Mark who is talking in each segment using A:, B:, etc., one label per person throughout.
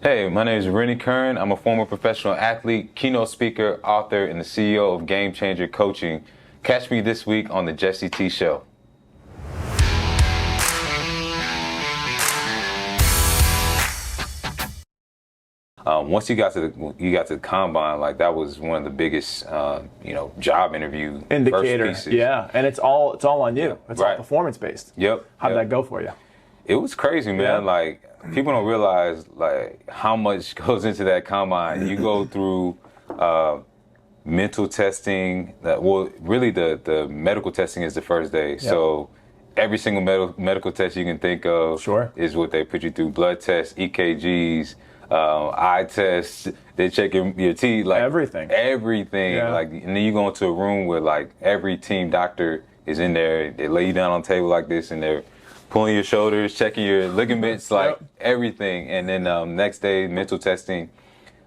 A: Hey, my name is Rennie Curran. I'm a former professional athlete, keynote speaker, author, and the CEO of Game Changer Coaching. Catch me this week on the Jesse T Show. Once you got to the combine, like that was one of the biggest, job interview
B: indicator.
A: First pieces.
B: Yeah, and it's all on you. It's all performance based.
A: Yep.
B: How'd that go for you?
A: It was crazy, man.
B: Yeah.
A: Like people don't realize like how much goes into that combine. You go through mental testing. Really the medical testing is the first day. Yep. So every single medical test you can think of is what they put you through. Blood tests, EKGs. Eye tests, they check your teeth, like everything.
B: Yeah.
A: Like, and then you go into a room where like every team doctor is in there. They lay you down on a table like this, and they're pulling your shoulders, checking your ligaments, like everything. And then next day, mental testing.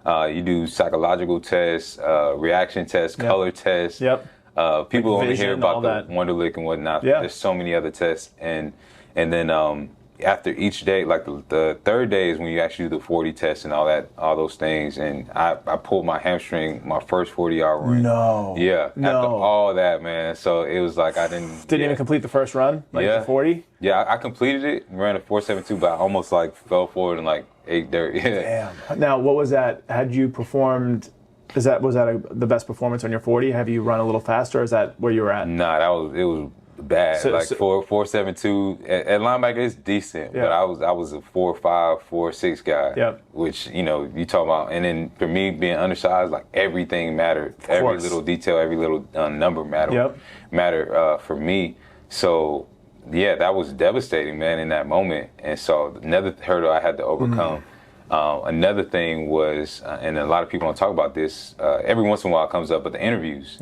A: You do psychological tests, reaction tests, color tests. People only hear about the Wonderlic and whatnot. There's so many other tests, and then. After each day, like the third day is when you actually do the 40 tests and all those things. And I pulled my hamstring my first 40-hour run.
B: No.
A: Yeah. No. After all that, man. So it was like I didn't
B: even complete the first run, the 40.
A: Yeah, I completed it, ran a 4.72, but I almost like fell forward in like 8:30.
B: Yeah. Damn. Now, what was that? Had you performed? Was that the best performance on your 40? Have you run a little faster? Or is that where you were at?
A: Nah, it was bad. 4.72 at linebacker is decent, but I was a 4.5, 4.6 guy. Which you talk about, and then for me being undersized, like everything mattered. Every little detail, every little number mattered for me. So yeah, that was devastating, man, in that moment. And so another hurdle I had to overcome. Another thing was, and a lot of people don't talk about this. Every once in a while it comes up, but the interviews.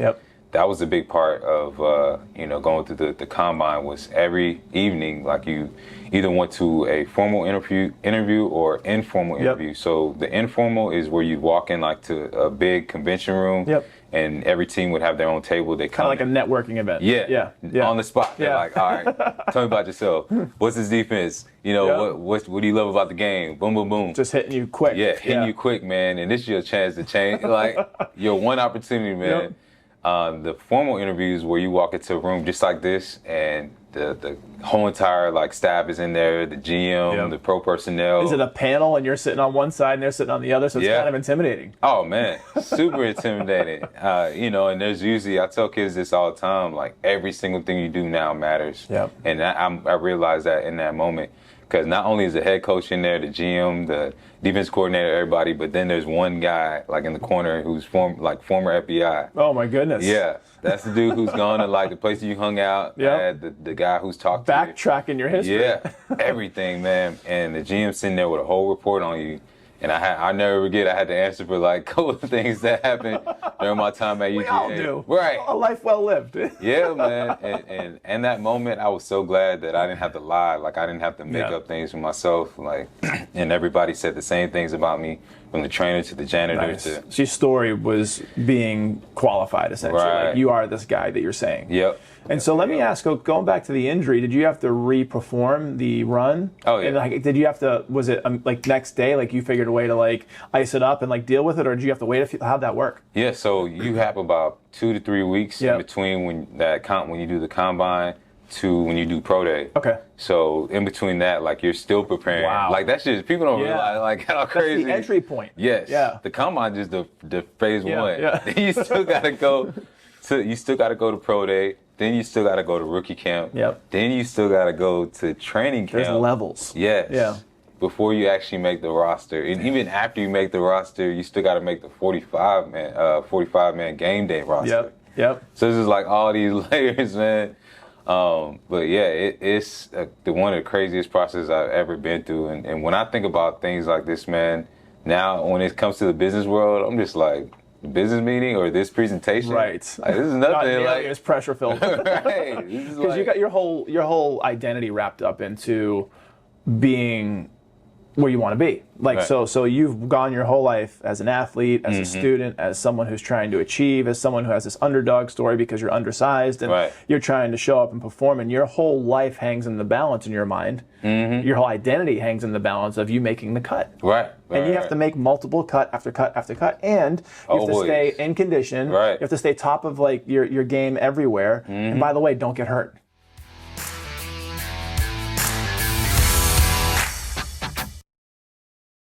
A: That was a big part of going through the combine. Was every evening, like you either went to a formal interview or informal interview. So the informal is where you walk in like to a big convention room, and every team would have their own table. They
B: kind of like a networking event.
A: Yeah. On the spot. They're like, all right, tell me about yourself. What's this defense? What do you love about the game? Boom, boom, boom.
B: Just hitting you quick.
A: Hitting you quick, man. And this is your chance to change. Like your one opportunity, man. The formal interviews where you walk into a room just like this, and the whole entire like staff is in there, the GM, the pro personnel.
B: Is it a panel and you're sitting on one side and they're sitting on the other? So it's kind of intimidating.
A: Oh man, super intimidating. And there's usually, I tell kids this all the time, like every single thing you do now matters. And I realized that in that moment. Because not only is the head coach in there, the GM, the defense coordinator, everybody, but then there's one guy like in the corner who's former FBI.
B: Oh my goodness.
A: Yeah, that's the dude who's gone to like the place you hung out. The guy who's talked to you.
B: Backtracking your history.
A: Yeah, everything, man. And the GM sitting there with a whole report on you. And I never forget, I had to answer for like a couple of things that happened during my time at UGA.
B: We all do.
A: Right.
B: A life well lived.
A: Yeah, man. And that moment, I was so glad that I didn't have to lie. Like I didn't have to make up things for myself. Like, and everybody said the same things about me, from the trainer to the janitor to.
B: So your story was being qualified, essentially. Like you are this guy that you're saying. And so let me ask, going back to the injury, did you have to re-perform the run?
A: Oh, yeah.
B: And like, did you have to, was it like next day, like you figured a way to like ice it up and like deal with it, or did you have to wait how'd that work?
A: Yeah, so you have about 2 to 3 weeks in between when you do the combine to when you do pro day.
B: Okay.
A: So in between that, like you're still preparing.
B: Wow.
A: Like that's just, people don't realize like how crazy.
B: That's the entry point.
A: Yes.
B: Yeah.
A: The combine is the phase one.
B: Yeah.
A: You still gotta go to pro day. Then you still got to go to rookie camp. Then you still got to go to training camp.
B: There's levels.
A: Yes.
B: Yeah.
A: Before you actually make the roster. And even after you make the roster, you still got to make the 45-man game day roster.
B: Yep.
A: So this is like all these layers, man. But yeah, it's one of the craziest processes I've ever been through. And when I think about things like this, man, now when it comes to the business world, I'm just like, business meeting or this presentation,
B: right?
A: Like, this is nothing
B: like it's pressure filled,
A: right?
B: Because you got your whole identity wrapped up into being where you want to be. Like, so you've gone your whole life as an athlete, as a student, as someone who's trying to achieve, as someone who has this underdog story because you're undersized and you're trying to show up and perform, and your whole life hangs in the balance in your mind. Your whole identity hangs in the balance of you making the cut. And you have to make multiple cut after cut after cut, and you have to stay in condition. You have to stay top of like your game everywhere. And by the way, don't get hurt.